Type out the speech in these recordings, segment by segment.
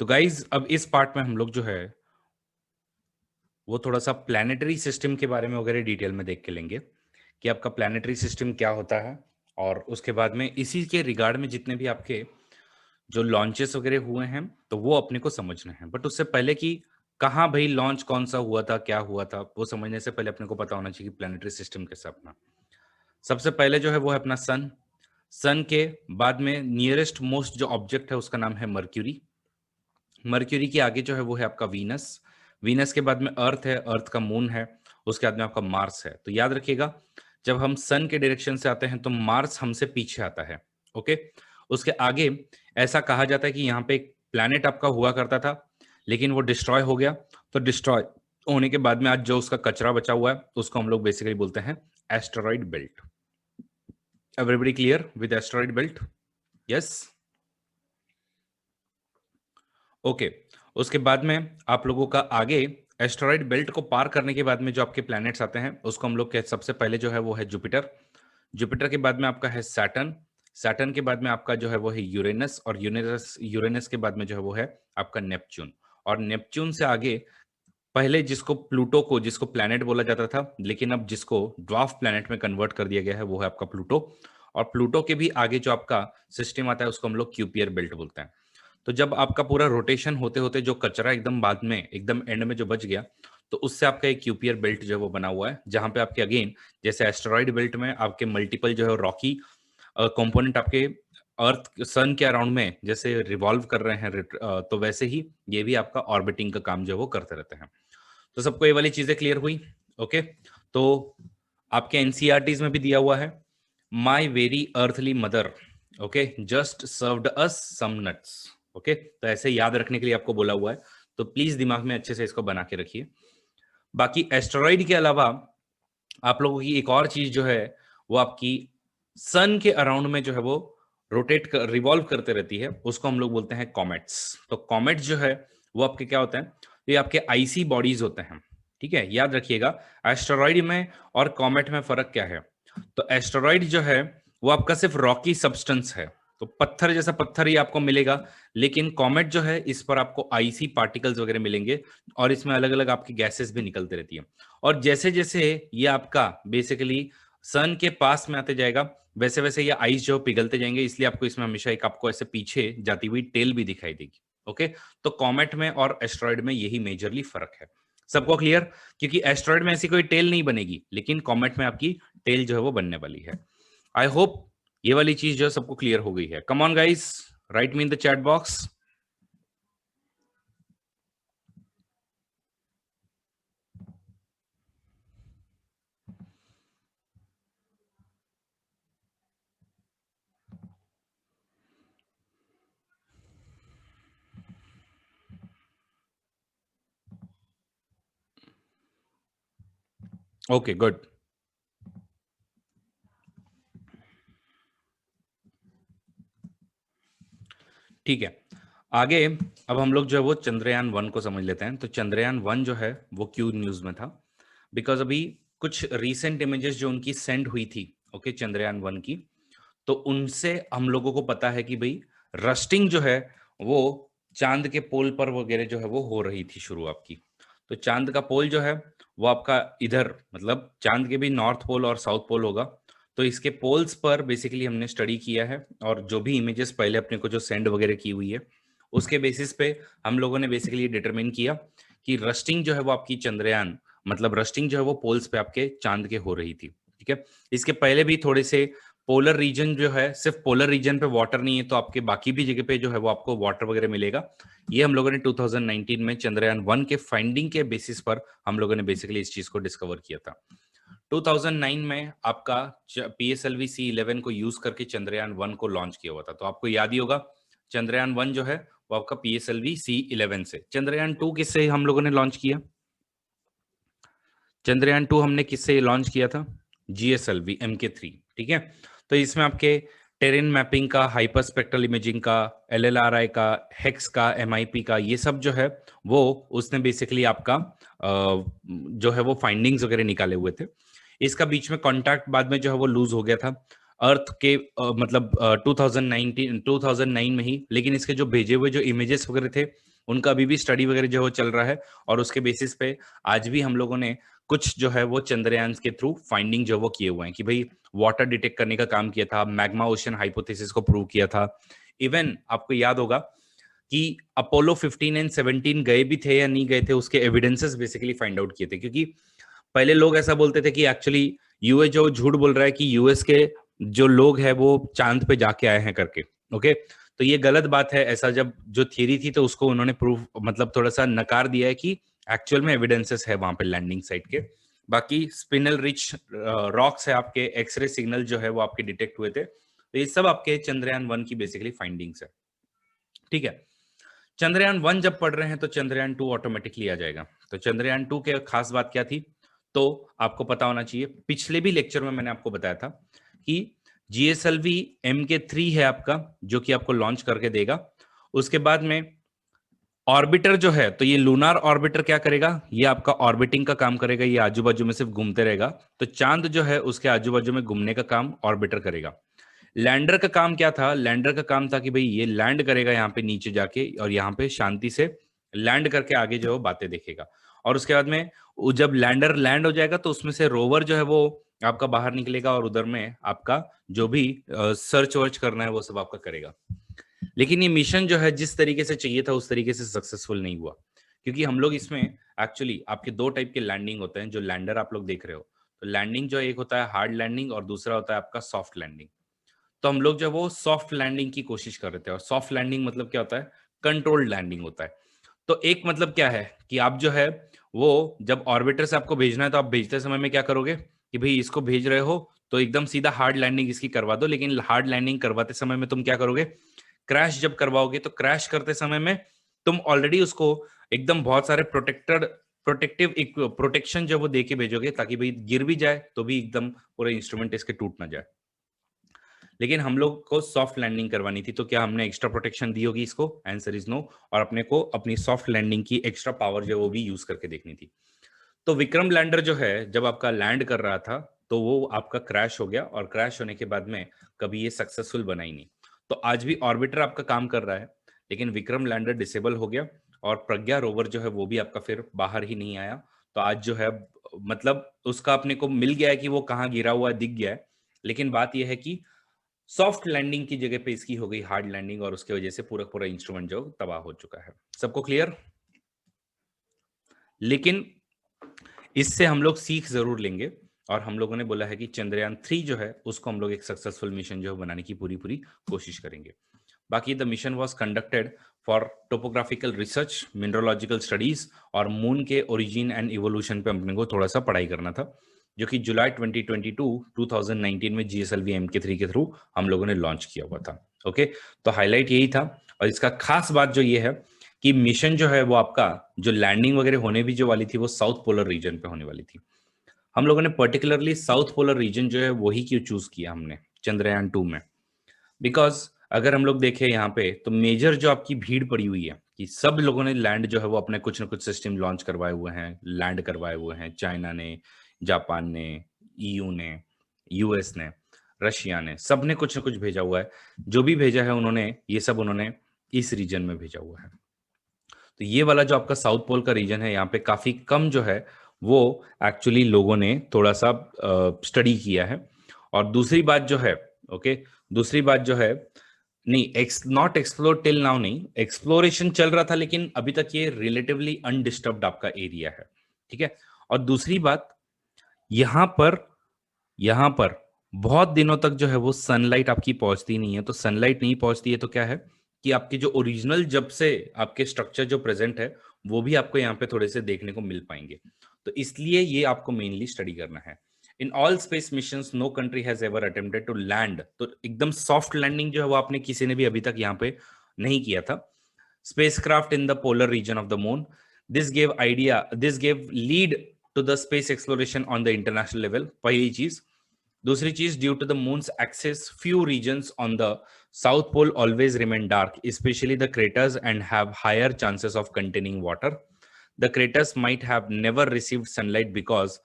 तो गाइज अब इस पार्ट में हम लोग जो है वो थोड़ा सा प्लानिटरी सिस्टम के बारे में वगैरह डिटेल में देख के लेंगे कि आपका प्लानिटरी सिस्टम क्या होता है। और उसके बाद में इसी के रिगार्ड में जितने भी आपके जो लॉन्चेस वगैरह हुए हैं तो वो अपने को समझना है। बट उससे पहले कि कहाँ भाई लॉन्च कौन सा हुआ था, क्या हुआ था, वो समझने से पहले अपने को पता होना चाहिए कि प्लानिटरी सिस्टम कैसा अपना। सबसे पहले जो है वो है अपना सन। सन के बाद में नियरेस्ट मोस्ट जो ऑब्जेक्ट है उसका नाम है मर्क्यूरी। मर्क्यूरी के आगे जो है वो है आपका वीनस। वीनस के बाद में अर्थ है, अर्थ का मून है। उसके बाद में आपका मार्स है। तो याद रखिएगा, जब हम सन के डायरेक्शन से आते हैं तो मार्स हमसे पीछे आता है। ओके। उसके आगे ऐसा कहा जाता है कि यहाँ पे एक प्लैनेट आपका हुआ करता था, लेकिन वो डिस्ट्रॉय हो गया। तो डिस्ट्रॉय होने के बाद में आज जो उसका कचरा बचा हुआ है उसको हम लोग बेसिकली बोलते हैं asteroid belt. Everybody clear with asteroid belt? Yes. Okay. उसके बाद में आप लोगों का आगे एस्टेरॉइड बेल्ट को पार करने के बाद में जो आपके प्लैनेट्स आते हैं उसको हम लोग के सबसे पहले जो है वो है जुपिटर। जुपिटर के बाद में आपका है सैटर्न। सैटर्न के बाद में आपका जो है वो है यूरेनस, और यूरेनस यूरेनस के बाद में जो है वो है आपका नेपच्यून। और नेपच्यून से आगे पहले जिसको प्लूटो को जिसको प्लैनेट बोला जाता था, लेकिन अब जिसको ड्वार्फ प्लैनेट में कन्वर्ट कर दिया गया है वो है आपका प्लूटो। और प्लूटो के भी आगे जो आपका सिस्टम आता है उसको हम लोग क्यूपियर बेल्ट बोलते हैं। तो जब आपका पूरा रोटेशन होते होते जो कचरा एकदम बाद में एकदम एंड में जो बच गया, तो उससे आपका एक क्यूपियर बेल्ट जो है वो बना हुआ है, जहां पे आपके अगेन जैसे एस्टेरॉइड बेल्ट में आपके मल्टीपल जो है रॉकी कंपोनेंट आपके अर्थ सन के अराउंड में जैसे रिवॉल्व कर रहे हैं, तो वैसे ही ये भी आपका ऑर्बिटिंग का काम जो है वो करते रहते हैं। तो सबको ये वाली चीजें क्लियर हुई? ओके। तो आपके एनसीईआरटीज में भी दिया हुआ है, my very earthly mother okay just served us some nuts. Okay, तो ऐसे याद रखने के लिए आपको बोला हुआ है, तो प्लीज दिमाग में अच्छे से इसको बना के रखिए। बाकी एस्टेरॉइड के अलावा आप लोगों की एक और चीज जो है वो आपकी सन के अराउंड में जो है वो रोटेट कर रिवॉल्व करते रहती है, उसको हम लोग बोलते हैं कॉमेट्स। तो कॉमेट्स जो है वो आपके क्या होते हैं? ये आपके आईसी बॉडीज होते हैं। ठीक है, याद रखिएगा एस्टेरॉइड में और कॉमेट में फर्क क्या है। तो एस्टेरॉइड जो है वो आपका सिर्फ रॉकी सब्सटेंस है, तो पत्थर जैसा पत्थर ही आपको मिलेगा। लेकिन कॉमेट जो है इस पर आपको आईसी पार्टिकल्स वगैरह मिलेंगे, और इसमें अलग अलग आपकी गैसेस भी निकलती रहती है। और जैसे जैसे ये आपका बेसिकली सन के पास में आते जाएगा, वैसे वैसे ये आइस जो पिघलते जाएंगे, इसलिए आपको इसमें हमेशा एक आपको ऐसे पीछे जाती हुई टेल भी दिखाई देगी। ओके। तो कॉमेट में और एस्ट्रॉइड में यही मेजरली फर्क है। सबको क्लियर? क्योंकि एस्ट्रॉइड में ऐसी कोई टेल नहीं बनेगी, लेकिन कॉमेट में आपकी टेल जो है वो बनने वाली है। आई होप ये वाली चीज जो है सबको क्लियर हो गई है। Come on guys, right me in the chat box. Okay good. ठीक है, आगे अब हम लोग जो है वो चंद्रयान 1 को समझ लेते हैं। तो चंद्रयान 1 जो है वो क्यों न्यूज में था? बिकॉज अभी कुछ रीसेंट इमेजेस जो उनकी सेंड हुई थी ओके चंद्रयान 1 की, तो उनसे हम लोगों को पता है कि भाई रस्टिंग जो है वो चांद के पोल पर वगैरह जो है वो हो रही थी शुरू आपकी। तो चांद का पोल जो है वो आपका इधर, मतलब चांद के भी नॉर्थ पोल और साउथ पोल होगा। तो इसके पोल्स पर बेसिकली हमने स्टडी किया है, और जो भी इमेजेस पहले अपने को जो सेंड वगैरह की हुई है उसके बेसिस पे हम लोगों ने बेसिकली डिटरमिन किया कि रस्टिंग जो है वो आपकी चंद्रयान, मतलब रस्टिंग जो है वो पोल्स पे आपके चांद के हो रही थी। ठीक है, इसके पहले भी थोड़े से पोलर रीजन जो है, सिर्फ पोलर रीजन पे वाटर नहीं है, तो आपके बाकी भी जगह पे जो है वो आपको वाटर वगैरह मिलेगा। ये हम लोगों ने 2019 में चंद्रयान 1 के फाइंडिंग के बेसिस पर हम लोगों ने बेसिकली इस चीज को डिस्कवर किया था। 2009 में आपका PSLV C11 को यूज करके चंद्रयान 1 को लॉन्च किया हुआ था। तो आपको याद ही होगा चंद्रयान 1 जो है वो आपका PSLV C11 से। चंद्रयान 2 किससे हम लोगों ने लॉन्च किया? चंद्रयान 2 हमने किससे लॉन्च किया था? GSLV MK3। ठीक है, तो इसमें आपके टेरेन मैपिंग का, हाइपर स्पेक्ट्रल इमेजिंग का, LLRI का, हेक्स का, MIP का, ये सब जो है वो उसने बेसिकली आपका जो है वो फाइंडिंग्स वगैरह निकाले हुए थे। इसका बीच में कॉन्टैक्ट बाद में जो है वो लूज हो गया था अर्थ के मतलब 2009 में ही। लेकिन इसके जो भेजे हुए जो इमेजेस वगैरह थे उनका अभी भी स्टडी वगैरह जो है वो चल रहा है, और उसके बेसिस पे आज भी हम लोगों ने कुछ जो है वो चंद्रयान के थ्रू फाइंडिंग जो वो किए हुए हैं कि भाई वाटर डिटेक्ट करने का काम किया था, मैग्मा ओशन हाइपोथेसिस को प्रूव किया था। इवन आपको याद होगा कि अपोलो 15 एंड 17 गए भी थे या नहीं गए थे, उसके एविडेंसेस बेसिकली फाइंड आउट किए थे, क्योंकि पहले लोग ऐसा बोलते थे कि एक्चुअली यूएस जो झूठ बोल रहा है कि यूएस के जो लोग हैं वो चांद पे जाके आए हैं करके। ओके, तो ये गलत बात है। ऐसा जब जो थियरी थी तो उसको उन्होंने प्रूव मतलब थोड़ा सा नकार दिया है कि एक्चुअल में एविडेंसेस है वहां पे लैंडिंग साइट के। बाकी स्पिनल रिच रॉक्स है आपके, एक्सरे सिग्नल जो है वो आपके डिटेक्ट हुए थे, तो ये सब आपके चंद्रयान 1 की बेसिकली फाइंडिंग्स है। ठीक है, चंद्रयान 1 जब पढ़ रहे हैं तो चंद्रयान 2 ऑटोमेटिकली आ जाएगा। तो चंद्रयान 2 के खास बात क्या थी, तो आपको पता होना चाहिए, पिछले भी लेक्चर में मैंने आपको बताया था कि जीएसएलवी MK3 है आपका, जो कि आपको लॉन्च करके देगा। उसके बाद में ऑर्बिटर जो है, तो ये लूनार ऑर्बिटर क्या करेगा, ये आपका ऑर्बिटिंग का काम करेगा, ये आजू बाजू में सिर्फ घूमते रहेगा। तो चांद जो है उसके आजू बाजू में घूमने का काम ऑर्बिटर करेगा। लैंडर का काम क्या था, लैंडर का काम था कि भाई ये लैंड करेगा यहाँ पे नीचे जाके, और यहाँ पे शांति से लैंड करके आगे जो है बातें देखेगा। और उसके बाद में जब लैंडर लैंड हो जाएगा तो उसमें से रोवर जो है वो आपका बाहर निकलेगा, और उधर में आपका जो भी सर्च वर्च करना है वो सब आपका करेगा। लेकिन ये मिशन जो है जिस तरीके से चाहिए था उस तरीके से सक्सेसफुल नहीं हुआ, क्योंकि हम लोग इसमें एक्चुअली आपके दो टाइप के लैंडिंग होते हैं जो लैंडर आप लोग देख रहे हो। तो लैंडिंग जो एक होता है हार्ड लैंडिंग, और दूसरा होता है आपका सॉफ्ट लैंडिंग। तो हम लोग जो वो सॉफ्ट लैंडिंग की कोशिश कर रहे थे, और सॉफ्ट लैंडिंग मतलब क्या होता है, कंट्रोल्ड लैंडिंग होता है। तो एक मतलब क्या है कि आप जो है वो जब ऑर्बिटर से आपको भेजना है तो आप भेजते समय में क्या करोगे कि भाई इसको भेज रहे हो तो एकदम सीधा हार्ड लैंडिंग इसकी करवा दो, लेकिन हार्ड लैंडिंग करवाते समय में तुम क्या करोगे, क्रैश जब करवाओगे तो क्रैश करते समय में तुम ऑलरेडी उसको एकदम बहुत सारे प्रोटेक्टिव प्रोटेक्शन जो वो दे के भेजोगे, ताकि भाई गिर भी जाए तो भी एकदम पूरा इंस्ट्रूमेंट इसके टूट ना जाए। लेकिन हम लोग को सॉफ्ट लैंडिंग करवानी थी, तो क्या हमने एक्स्ट्रा प्रोटेक्शन दी होगी इसको? Answer is no. और अपने को अपनी सॉफ्ट लैंडिंग की एक्स्ट्रा पावर जो है वो भी यूज करके देखनी थी। तो विक्रम लैंडर जो है जब आपका लैंड कर रहा था तो वो आपका क्रैश हो गया, और क्रैश होने के बाद में कभी ये सक्सेसफुल बना ही नहीं। तो आज भी ऑर्बिटर आपका काम कर रहा है, लेकिन विक्रम लैंडर डिसेबल हो गया, और प्रज्ञा रोवर जो है वो भी आपका फिर बाहर ही नहीं आया। तो आज जो है मतलब उसका अपने को मिल गया है कि वो कहाँ गिरा हुआ दिख गया है, लेकिन बात यह है कि सॉफ्ट लैंडिंग की जगह पे इसकी हो गई हार्ड लैंडिंग, और उसके वजह से पूरा पूरा इंस्ट्रूमेंट जो तबाह हो चुका है। सबको क्लियर? लेकिन इससे हम लोग सीख जरूर लेंगे, और हम लोगों ने बोला है कि चंद्रयान 3 जो है उसको हम लोग एक सक्सेसफुल मिशन जो है बनाने की पूरी पूरी कोशिश करेंगे। बाकी the mission was conducted for topographical research, mineralogical studies, और मून के ओरिजिन एंड इवोल्यूशन पे अपने को थोड़ा सा पढ़ाई करना था, जो कि जुलाई 2019 में जीएसएलवी MK3 के थ्रू हम लोगों ने लॉन्च किया हुआ था। ओके, तो हाईलाइट यही था। और इसका खास बात जो ये है कि मिशन जो है वो आपका जो लैंडिंग वगैरह होने भी जो वाली थी वो साउथ पोलर रीजन पे होने वाली थी। हम लोगों ने पर्टिकुलरली साउथ पोलर रीजन जो है वही क्यों चूज किया हमने चंद्रयान 2 में, बिकॉज अगर हम लोग देखें यहाँ पे तो मेजर जो आपकी भीड़ पड़ी हुई है कि सब लोगों ने लैंड जो है वो अपने कुछ ना कुछ सिस्टम लॉन्च करवाए हुए हैं, लैंड करवाए हुए हैं। चाइना ने, जापान ने, EU ने, US ने, रशिया ने, सब ने कुछ ना कुछ भेजा हुआ है। जो भी भेजा है उन्होंने, ये सब उन्होंने इस रीजन में भेजा हुआ है। तो ये वाला जो आपका साउथ पोल का रीजन है यहाँ पे काफी कम जो है वो एक्चुअली लोगों ने थोड़ा सा स्टडी किया है। और दूसरी बात जो है, ओके, दूसरी बात जो है, नहीं नॉट एक्सप्लोर टिल नाउ, नहीं एक्सप्लोरेशन चल रहा था, लेकिन अभी तक ये रिलेटिवली अनडिस्टर्ब्ड आपका एरिया है। ठीक है, और दूसरी बात यहाँ पर बहुत दिनों तक जो है वो सनलाइट आपकी पहुंचती नहीं है। तो सनलाइट नहीं पहुंचती है तो क्या है कि आपके जो ओरिजिनल जब से आपके स्ट्रक्चर जो प्रेजेंट है वो भी आपको यहाँ पे थोड़े से देखने को मिल पाएंगे। तो इसलिए ये आपको मेनली स्टडी करना है। In all space missions no country has ever attempted to land, तो एकदम सॉफ्ट लैंडिंग जो है वो आपने किसी ने भी अभी तक यहाँ पे नहीं किया था। spacecraft in the polar region of the moon. This gave lead to the space exploration on the international level. पहली चीज। दूसरी चीज, due to the moon's access few regions on the south pole always remain dark, especially the craters, and have higher chances of containing water. The craters might have never received sunlight because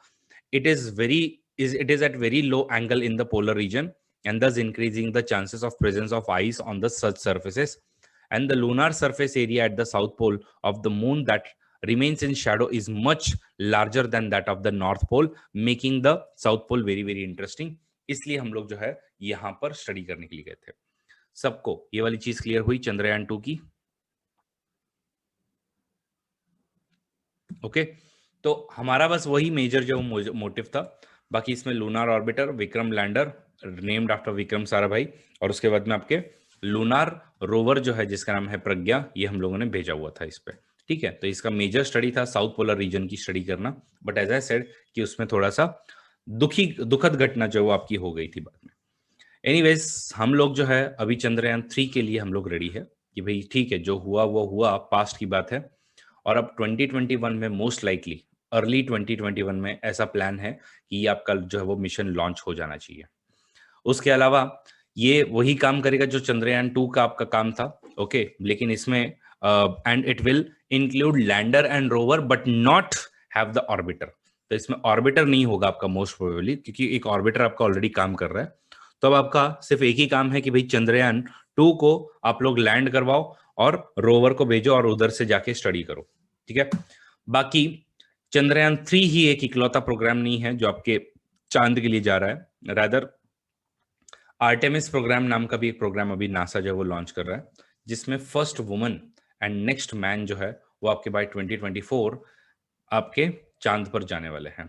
it is at very low angle in the polar region, and thus increasing the chances of presence of ice on the such surfaces. and the lunar surface area at the south pole of the moon that remains in shadow is much larger than that of the north pole, making the south pole very very interesting. इसलिए हम लोग जो है यहां पर study करने के लिए गए थे। सबको ये वाली चीज क्लियर हुई चंद्रयान 2 की? ओके तो हमारा बस वही मेजर जो मोटिव था। बाकी इसमें lunar orbiter, Vikram lander named after Vikram Sarabhai, और उसके बाद में आपके लूनार रोवर जो है जिसका नाम है प्रज्ञा, ये हम लोगों ने भेजा हुआ था इस पे। ठीक है, तो इसका मेजर स्टडी था साउथ पोलर रीजन की स्टडी करना, बट एज आई सेड कि उसमें थोड़ा सा दुखद घटना जो वो आपकी हो गई थी बाद में। एनीवेज हम लोग जो है अभी चंद्रयान 3 के लिए हम लोग रेडी है कि भाई ठीक है, जो हुआ वो हुआ, पास्ट की बात है। और अब 2021 में मोस्ट लाइकली अर्ली 2021 में ऐसा प्लान है कि ये आपका जो है वो मिशन लॉन्च हो जाना चाहिए। उसके अलावा ये वही काम करेगा जो चंद्रयान 2 का आपका काम था। ओके, लेकिन इसमें and it will include lander and rover but not have the orbiter. तो इसमें ऑर्बिटर नहीं होगा आपका मोस्ट प्रोबेबली, क्योंकि एक ऑर्बिटर आपका ऑलरेडी काम कर रहा है। तो अब आपका सिर्फ एक ही काम है कि भाई चंद्रयान 2 को आप लोग लैंड करवाओ और रोवर को भेजो और उधर से जाके स्टडी करो। ठीक है, बाकी चंद्रयान 3 ही एक इकलौता प्रोग्राम नहीं है जो आपके चांद के लिए जा रहा है। रादर आर्टेमिस प्रोग्राम नाम का भी एक प्रोग्राम अभी नासा जो है वो लॉन्च कर रहा है, जिसमें first woman and next man जो है वो आपके बाय 2024 आपके चांद पर जाने वाले हैं।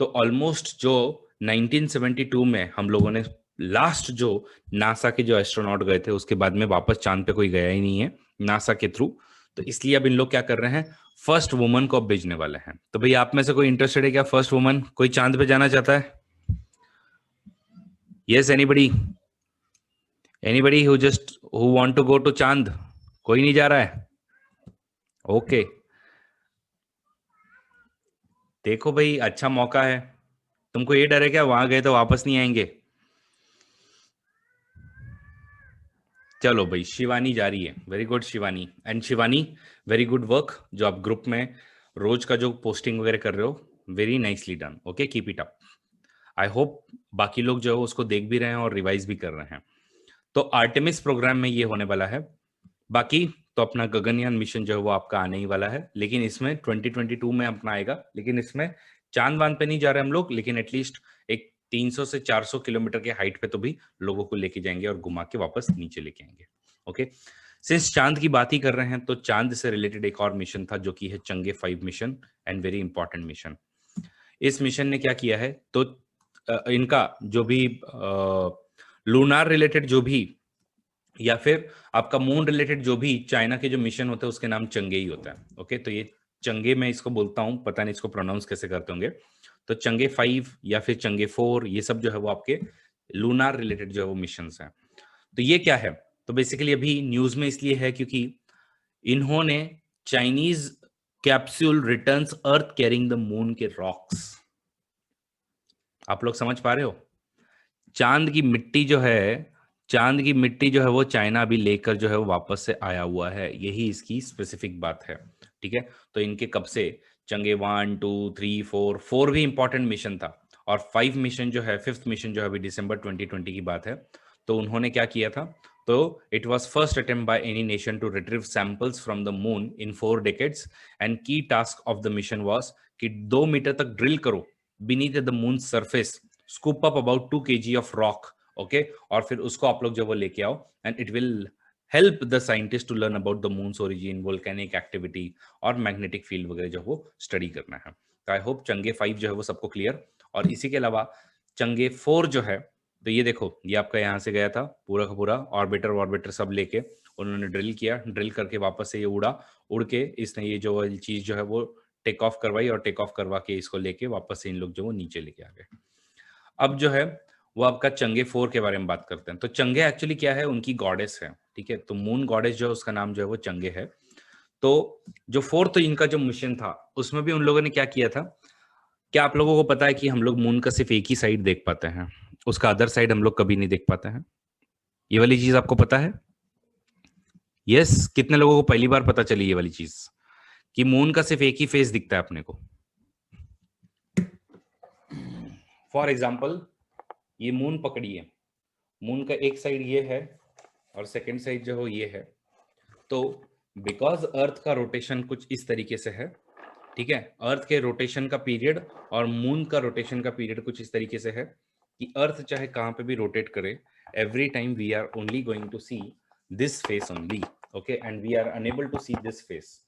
तो ऑलमोस्ट जो 1972 में हम लोगों ने लास्ट जो नासा के जो एस्ट्रोनॉट गए थे उसके बाद में वापस चांद पे कोई गया ही नहीं है नासा के थ्रू। तो इसलिए अब इन लोग क्या कर रहे हैं, फर्स्ट वुमन को अब भेजने वाले हैं। तो भाई आप में से कोई इंटरेस्टेड है क्या, फर्स्ट वुमन कोई चांद पे जाना चाहता है? Yes, anybody who just who want to go to chand? कोई नहीं जा रहा है? ओके देखो भाई, अच्छा मौका है। तुमको ये डर है क्या वहां गए तो वापस नहीं आएंगे? चलो भाई, शिवानी जा रही है, very good Shivani. And Shivani, very good work जो आप ग्रुप में रोज का जो पोस्टिंग वगैरह कर रहे हो, very nicely done. Okay, keep it up. I hope बाकी लोग जो है उसको देख भी रहे हैं और रिवाइज भी कर रहे हैं। तो आर्टेमिस प्रोग्राम में ये होने वाला है। बाकी तो अपना गगनयान मिशन जो है वो आपका आने ही वाला है, लेकिन इसमें 2022 में अपना आएगा। लेकिन इसमें चांद वांद पे नहीं जा रहे हम लोग, लेकिन एटलीस्ट एक 300 से 400 किलोमीटर के हाइट पे तो भी लोगों को लेके जाएंगे और घुमा के वापस नीचे लेके आएंगे। ओके, सिंस चांद की बात ही कर रहे हैं तो चांद से रिलेटेड एक और मिशन था जो कि है चंगे 5 mission, and very important mission. इस मिशन ने क्या किया है, तो इनका जो भी लूनार रिलेटेड जो भी या फिर आपका मून रिलेटेड जो भी चाइना के जो मिशन होते हैं उसके नाम चंगे ही होता है। ओके, तो ये चंगे मैं इसको बोलता हूं, पता नहीं इसको प्रोनाउंस कैसे करते होंगे। तो चंगे 5 या फिर चंगे 4, ये सब जो है वो आपके लूनार रिलेटेड जो है वो मिशन हैं। तो ये क्या है, तो बेसिकली अभी न्यूज में इसलिए है क्योंकि इन्होंने Chinese capsule returns earth carrying the moon के रॉक्स। आप लोग समझ पा रहे हो? चांद की मिट्टी जो है, चांद की मिट्टी जो है वो चाइना अभी लेकर जो है वो वापस से आया हुआ है, यही इसकी स्पेसिफिक बात है। ठीक है, तो इनके कब से चंगे 1 2 3 4 भी इंपॉर्टेंट मिशन था, और 5 मिशन जो है, 5th मिशन जो है अभी दिसंबर 2020 की बात है। तो उन्होंने क्या किया था, तो it was first attempt by any nation to retrieve samples from the moon in 4 decades, and key task of the mission was कि 2 मीटर तक ड्रिल करो beneath the moon surface, scoop up about 2 kg of rock. Okay, और फिर उसको आप लोग जब वो लेके आओ, and it will help the scientist to learn about the moon's origin, volcanic activity और मैग्नेटिक फील्ड वगैरह जो वो स्टडी करना है। तो आई होप चंगे 5 जो है वो सबको क्लियर। और इसी के अलावा चंगे 4 जो है, तो ये देखो, ये आपका यहाँ से गया था पूरा का पूरा ऑर्बिटर वॉर्बिटर सब लेके, उन्होंने ड्रिल किया, ड्रिल करके वापस से ये उड़ा, उड़ के इसने ये जो चीज जो है वो टेक ऑफ करवाई, और टेक ऑफ करवा के इसको लेके वापस से इन लोग जो वो नीचे लेके आ गए। अब जो है वो आपका चंगे 4 के बारे में बात करते हैं। तो चंगे एक्चुअली क्या है, उनकी गॉडेस है। ठीक है, तो मून गॉडेस जो है उसका नाम जो है वो चंगे है। तो जो 4th इनका जो मिशन था उसमें भी उन लोगों ने क्या किया था, क्या आप लोगों को पता है कि हम लोग मून का सिर्फ एक ही साइड देख पाते हैं, उसका अदर साइड हम लोग कभी नहीं देख पाते हैं? ये वाली चीज आपको पता है? यस, कितने लोगों को पहली बार पता चली ये वाली चीज कि मून का सिर्फ एक ही फेस दिखता है अपने को? फॉर एग्जाम्पल, ये मून पकड़िए, मून का एक साइड ये है और सेकंड साइड जो है ये है। तो बिकॉज अर्थ का रोटेशन कुछ इस तरीके से है, ठीक है, अर्थ के रोटेशन का पीरियड और मून का रोटेशन का पीरियड कुछ इस तरीके से है कि अर्थ चाहे कहां पे भी रोटेट करे, every time we are only going to see this face only, okay, and we are unable to see this face.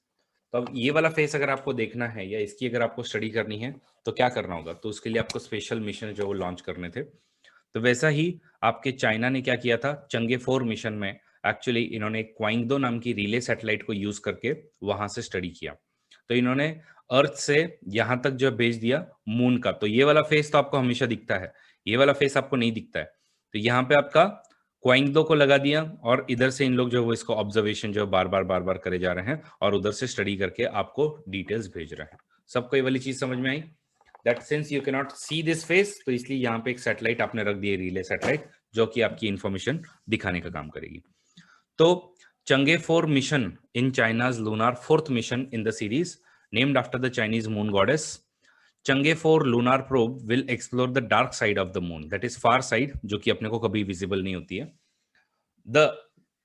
तो अब ये वाला फेस अगर आपको देखना है या इसकी अगर आपको स्टडी करनी है तो क्या करना होगा, तो उसके लिए आपको स्पेशल मिशन जो वो लॉन्च करने थे। तो वैसा ही आपके चाइना ने क्या किया था, चंगे 4 मिशन में एक्चुअली इन्होंने क्वाइंगडो नाम की रिले सैटेलाइट को यूज करके वहां से स्टडी किया। तो इन्होंने अर्थ से यहां तक जो भेज दिया मून का। तो ये वाला फेस तो आपको हमेशा दिखता है, ये वाला फेस आपको नहीं दिखता है। तो यहाँ पे आपका क्वाइंगडो को लगा दिया और इधर से इन लोग जो वो इसको ऑब्जर्वेशन जो बार बार करे जा रहे हैं और उधर से स्टडी करके आपको डिटेल्स भेज रहे हैं। सबको ये वाली चीज समझ में आई? That since you can not see this face, तो इसलिए यहाँ पे एक सैटेलाइट आपने रख दी है, रिले सैटेलाइट, जो कि आपकी इंफॉर्मेशन दिखाने का काम करेगी। तो चंगे 4 mission in China's lunar 4th mission in the series named after the Chinese moon goddess. Change 4 lunar probe will explore the dark side of the moon, that is far side, जो कि अपने को कभी विजिबल नहीं होती है। The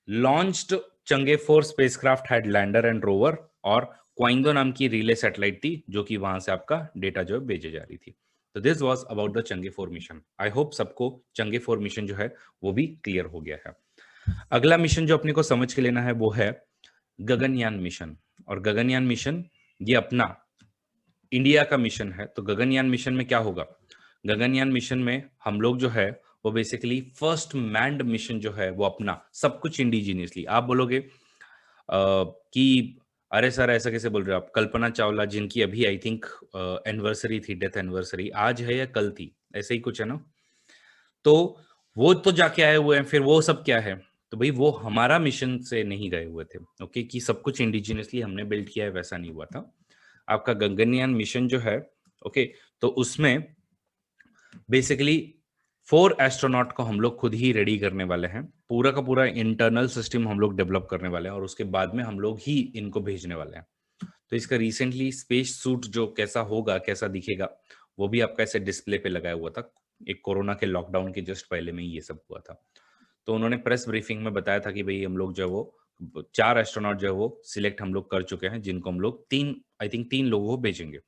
launched change 4 spacecraft had lander and rover, और क्वाइंगडो नाम की रिले सैटेलाइट थी जो कि वहां से आपका डेटा जो है भेजे जा रही थी। तो this was about the change 4 mission. I hope सबको चंगे 4 मिशन जो है वो भी क्लियर हो गया है। अगला मिशन जो अपने को समझ के लेना है वो है गगनयान मिशन। और गगनयान मिशन ये अपना इंडिया का मिशन है। तो गगनयान मिशन में क्या होगा, गगनयान मिशन में हम लोग जो है वो बेसिकली फर्स्ट मैन्ड मिशन जो है वो अपना सब कुछ इंडिजीनियसली। आप बोलोगे कि अरे सर ऐसा कैसे बोल रहे हो आप, कल्पना चावला जिनकी अभी आई थिंक एनिवर्सरी थी, डेथ एनिवर्सरी आज है या कल थी, ऐसे ही कुछ है ना, तो वो तो जाके आए हुए हैं, फिर वो सब क्या है, तो भाई वो हमारा मिशन से नहीं गए हुए थे, ओके, कि सब कुछ इंडिजिनियसली हमने बिल्ड किया है, वैसा नहीं हुआ था। आपका गगनयान मिशन जो है, ओके, तो उसमें बेसिकली 4 एस्ट्रोनॉट को हम लोग खुद ही रेडी करने वाले हैं, पूरा का पूरा इंटरनल सिस्टम हम लोग डेवलप करने वाले हैं और उसके बाद में हम लोग ही इनको भेजने वाले हैं। तो इसका रिसेंटली स्पेस सूट जो कैसा होगा, कैसा दिखेगा, वो भी आपका ऐसे डिस्प्ले पे लगाया हुआ था। एक कोरोना के लॉकडाउन के जस्ट पहले में ही ये सब हुआ था। तो उन्होंने प्रेस ब्रीफिंग में बताया था कि भाई हम लोग जो है वो 4 एस्ट्रोनॉट जो है वो सिलेक्ट हम लोग कर चुके हैं, जिनको हम लोग 3 आई थिंक 3 लोगों को भेजेंगे।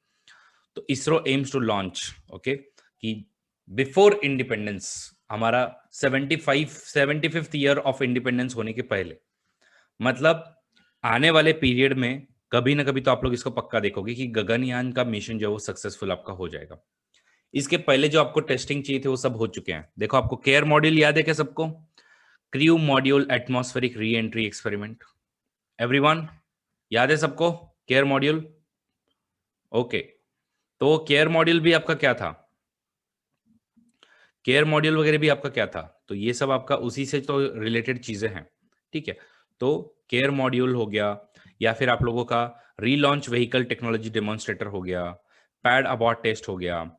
तो ISRO aims to launch, okay, कि बिफोर इंडिपेंडेंस, हमारा 75th ईयर ऑफ इंडिपेंडेंस होने के पहले, मतलब आने वाले पीरियड में कभी ना कभी तो आप लोग इसको पक्का देखोगे कि गगनयान का मिशन जो है वो सक्सेसफुल आपका हो जाएगा। इसके पहले जो आपको टेस्टिंग चाहिए थे वो सब हो चुके हैं। देखो आपको केयर मॉड्यूल याद है क्या सबको? Crew module atmospheric re entry experiment, everyone याद है सबको केयर मॉड्यूल? ओके, तो केयर मॉड्यूल भी आपका क्या था, केयर मॉड्यूल वगैरह भी आपका क्या था, तो ये सब आपका उसी से तो रिलेटेड चीजें हैं, ठीक है। तो केयर मॉड्यूल हो गया, या फिर आप लोगों का रीलॉन्च व्हीकल टेक्नोलॉजी डेमोन्स्ट्रेटर हो गया, पैड अबॉर्ट टेस्ट हो गया,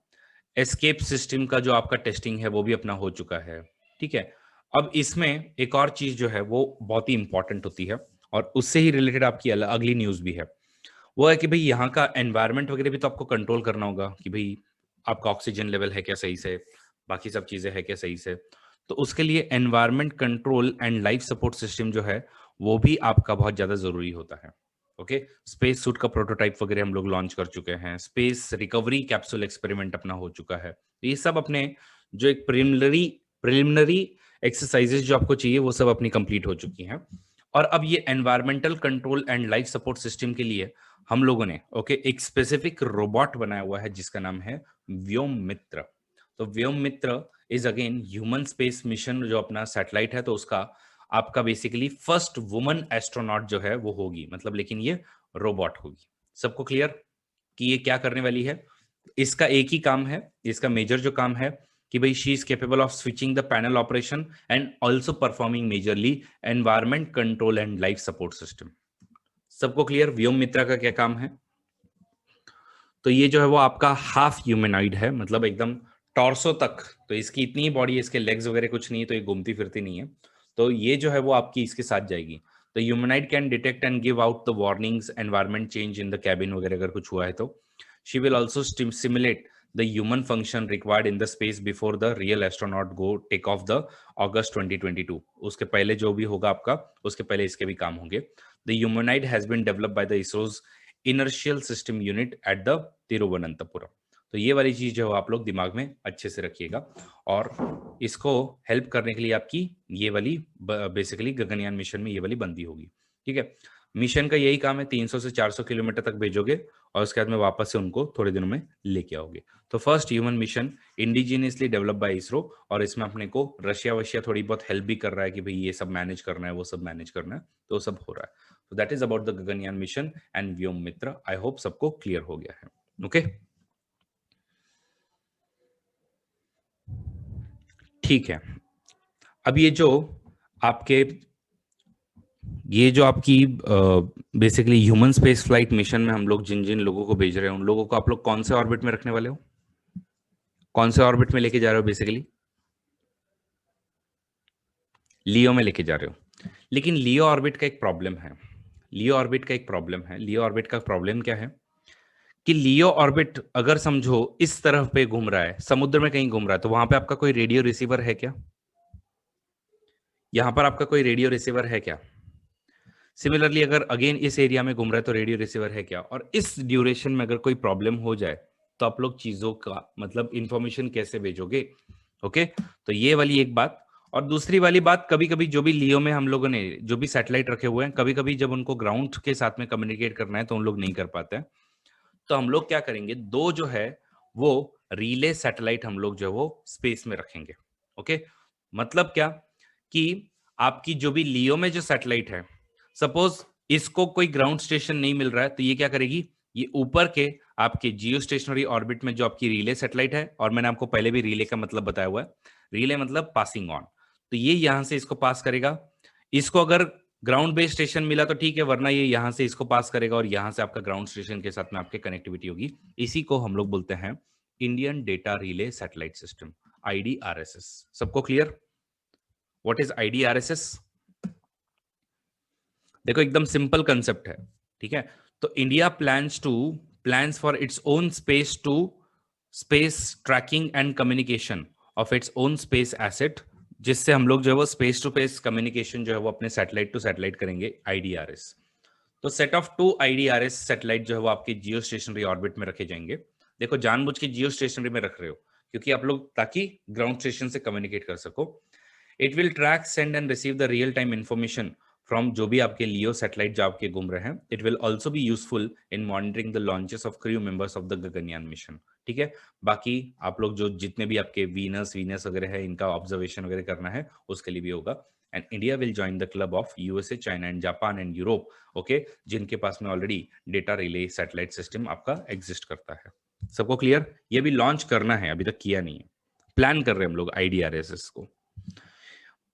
एस्केप सिस्टम का जो आपका टेस्टिंग है वो भी अपना हो चुका है, ठीक है। अब इसमें एक और चीज जो है वो बहुत ही इंपॉर्टेंट होती है और उससे ही रिलेटेड आपकी अगली न्यूज भी है, वो है कि भाई यहाँ का एनवायरनमेंट वगैरह भी तो आपको कंट्रोल करना होगा कि भाई आपका ऑक्सीजन लेवल है क्या सही से, बाकी सब चीजें है क्या सही से। तो उसके लिए environment control and life support system जो है वो भी आपका बहुत ज्यादा जरूरी होता है, ओके। स्पेस सूट का प्रोटोटाइप वगैरह हम लोग लॉन्च कर चुके हैं, स्पेस रिकवरी कैप्सूल एक्सपेरिमेंट अपना हो चुका है। ये सब अपने जो एक प्रिलिमिनरी एक्सरसाइजेज जो आपको चाहिए वो सब अपनी कंप्लीट हो चुकी हैं। और अब ये environmental control and life support system के लिए हम लोगों ने, ओके, एक स्पेसिफिक रोबोट बनाया हुआ है जिसका नाम है व्योम मित्र। तो Vyom Mitra is again human space mission जो अपना सैटेलाइट है, तो उसका आपका बेसिकली फर्स्ट वुमन एस्ट्रोनॉट जो है वो होगी, मतलब लेकिन ये रोबोट होगी। सबको क्लियर कि ये क्या करने वाली है? इसका एक ही काम है, इसका मेजर जो काम है कि भाई she is capable of switching the panel operation and also performing majorly environment control and life support system. सबको क्लियर व्योम मित्रा का क्या काम है? तो ये जो है वो आपका हाफ ह्यूमनॉइड है, मतलब एकदम टॉर्सो तक, तो इसकी इतनी बॉडी, इसके लेग्स वगैरह कुछ नहीं है, तो ये घूमती फिरती नहीं है। तो ये जो है वो आपकी इसके साथ जाएगी। तो humanoid can detect and give out the warnings, environment change in the cabin वगैरह अगर कुछ हुआ है तो। She will also simulate the human function required in the space before the real astronaut go take off the August 2022। उसके पहले जो भी होगा आपका, उसके पहले इसके भी काम होंगे। The humanoid has been developed by the ISRO's inertial system unit at the Thiruvananthapuram. तो ये वाली चीज जो आप लोग दिमाग में अच्छे से रखिएगा, और इसको हेल्प करने के लिए आपकी ये वाली बेसिकली गगनयान मिशन में ये वाली बंदी होगी। ठीक है, मिशन का यही काम है, 300 से 400 किलोमीटर तक भेजोगे और उसके बाद में वापस से उनको थोड़े दिनों में लेके आओगे। तो first human mission indigenously develop by ISRO, और इसमें अपने को रशिया वशिया थोड़ी बहुत हेल्प भी कर रहा है कि भाई ये सब मैनेज करना है, वो सब मैनेज करना है, तो सब हो रहा है। तो that is about the Gaganyaan mission and Vyom Mitra. I hope सबको क्लियर हो गया है। ओके, ठीक है। अब ये जो आपकी basically human space flight mission में हम लोग जिन जिन लोगों को भेज रहे हैं, उन लोगों को आप लोग कौन से ऑर्बिट में रखने वाले हो, कौन से ऑर्बिट में लेके जा रहे हो? बेसिकली लियो में लेके जा रहे हो। लेकिन लियो ऑर्बिट का एक प्रॉब्लम है, लियो ऑर्बिट का प्रॉब्लम क्या है कि लियो ऑर्बिट अगर समझो इस तरफ पे घूम रहा है, समुद्र में कहीं घूम रहा है, तो वहां पे आपका कोई रेडियो रिसीवर है क्या? यहां पर आपका कोई रेडियो रिसीवर है क्या? सिमिलरली अगर अगेन इस एरिया में घूम रहा है तो रेडियो रिसीवर है क्या? और इस ड्यूरेशन में अगर कोई प्रॉब्लम हो जाए तो आप लोग चीजों का मतलब इंफॉर्मेशन कैसे भेजोगे? ओके, तो ये वाली एक बात। और दूसरी वाली बात, कभी कभी जो भी लियो में हम लोगों ने जो भी सैटेलाइट रखे हुए हैं, कभी कभी जब उनको ग्राउंड के साथ में कम्युनिकेट करना है तो उन लोग नहीं कर पाते हैं। तो हम लोग क्या करेंगे, दो जो है वो रिले सैटेलाइट हम लोग जो है वो स्पेस में रखेंगे। ओके, मतलब क्या कि आपकी जो भी लियो में जो सैटेलाइट है, सपोज इसको कोई ग्राउंड स्टेशन नहीं मिल रहा है, तो ये क्या करेगी, ये ऊपर के आपके जियो स्टेशनरी ऑर्बिट में जो आपकी रिले सैटेलाइट है, और मैंने आपको पहले भी रिले का मतलब बताया हुआ है, रिले मतलब पासिंग ऑन, तो ये यहां से इसको पास करेगा। इसको अगर ग्राउंड बेस्ड स्टेशन मिला तो ठीक है, वरना ये यहां से इसको पास करेगा और यहां से आपका ग्राउंड स्टेशन के साथ में आपके कनेक्टिविटी होगी। इसी को हम लोग बोलते हैं Indian data relay satellite system, IDRSS। सबको क्लियर व्हाट इज IDRSS? देखो एकदम सिंपल कंसेप्ट है, ठीक है। तो India plans for its own space trekking and communication of its own space asset, जिससे हम लोग जो है वो स्पेस टू स्पेस कम्युनिकेशन जो है वो अपने सैटेलाइट टू सैटेलाइट करेंगे, IDRS। तो सेट ऑफ 2 IDRS सैटेलाइट जो है वो आपके जियो स्टेशनरी ऑर्बिट में रखे जाएंगे। देखो जानबूझ के जियो स्टेशनरी में रख रहे हो क्योंकि आप लोग ताकि ग्राउंड स्टेशन से कम्युनिकेट कर सको। It will track, send and receive the real time information from जो भी आपके लियो सैटेलाइट जो आपके घूम रहे हैं। It will also be useful in monitoring the launches of crew members of the Gaganyaan mission. ठीक है, बाकी आप लोग जो जितने भी आपके वीनस वगैरह है, इनका ऑब्जर्वेशन वगैरह करना है, उसके लिए भी होगा। And India will join the club of USA, China and Japan and Europe, okay, जिनके पास में already data relay satellite system आपका एग्जिस्ट करता है। सबको क्लियर? ये भी लॉन्च करना है, अभी तक किया नहीं है, प्लान कर रहे हैं हम लोग IDRSS को।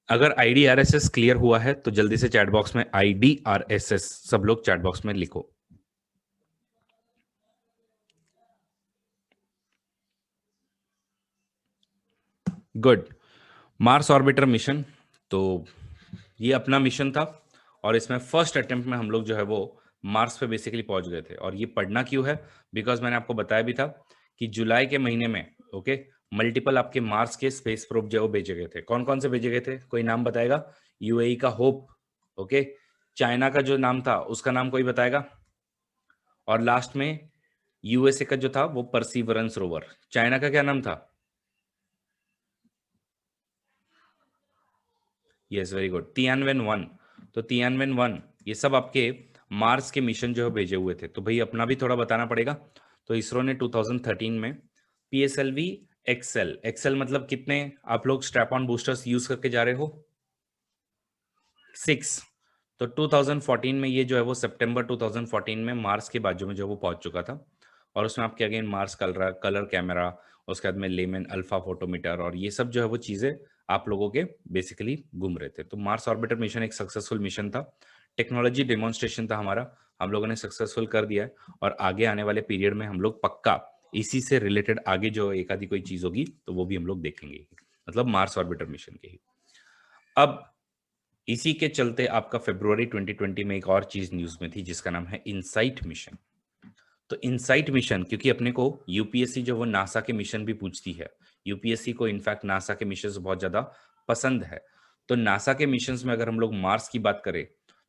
अगर IDRSS क्लियर हुआ है तो जल्दी से चैट बॉक्स में IDRSS सब लोग चैट बॉक्स में लिखो। गुड। मार्स ऑर्बिटर मिशन, तो ये अपना मिशन था और इसमें फर्स्ट अटेम्प्ट में हम लोग जो है वो मार्स पे बेसिकली पहुंच गए थे। और ये पढ़ना क्यों है, बिकॉज मैंने आपको बताया भी था कि जुलाई के महीने में, ओके, मल्टीपल आपके मार्स के स्पेस प्रोब जो भेजे गए थे। कौन कौन से भेजे गए थे, कोई नाम बताएगा? UAE का होप, ओके, चाइना का जो नाम था उसका नाम कोई बताएगा, और लास्ट में USA का जो था वो परसीवरेंस रोवर। चाइना का क्या नाम था? Yes, very good, Tianwen 1। तो तियानवेन 1, ये सब आपके मार्स के मिशन जो है भेजे हुए थे। तो भाई अपना भी थोड़ा बताना पड़ेगा। तो इसरो ने 2013 में PSLV एक्सेल, एक्सेल मतलब कितने आप लोग स्ट्रैप ऑन बूस्टर्स यूज करके जा रहे हो? 6। तो 2014 में ये जो है वो सितंबर 2014 में मार्स के बाजू में जो वो पहुंच चुका था। और उसमें आपके अगेन मार्स कलर कैमरा, उसके बाद में लेमन अल्फा फोटोमीटर, और ये सब जो है वो चीजें आप लोगों के बेसिकली घूम रहे थे। तो मार्स ऑर्बिटर मिशन एक सक्सेसफुल मिशन था, टेक्नोलॉजी डेमोन्स्ट्रेशन था हमारा, हम लोगों ने सक्सेसफुल कर दिया है। और आगे आने वाले पीरियड में हम लोग पक्का इसी से रिलेटेड आगे जो एक आधी कोई चीज होगी तो वो भी हम लोग देखेंगे, मतलब मार्स ऑर्बिटर मिशन के ही। अब इसी के चलते आपका फरवरी 2020 में एक और चीज न्यूज में थी जिसका नाम है इनसाइट मिशन। तो इनसाइट मिशन, क्योंकि अपने को यूपीएससी जो वो नासा के मिशन भी पूछती है, यूपीएससी को इनफैक्ट नासा के मिशन बहुत ज्यादा पसंद है। तो नासा के मिशन में अगर हम लोग मार्स की बात करें,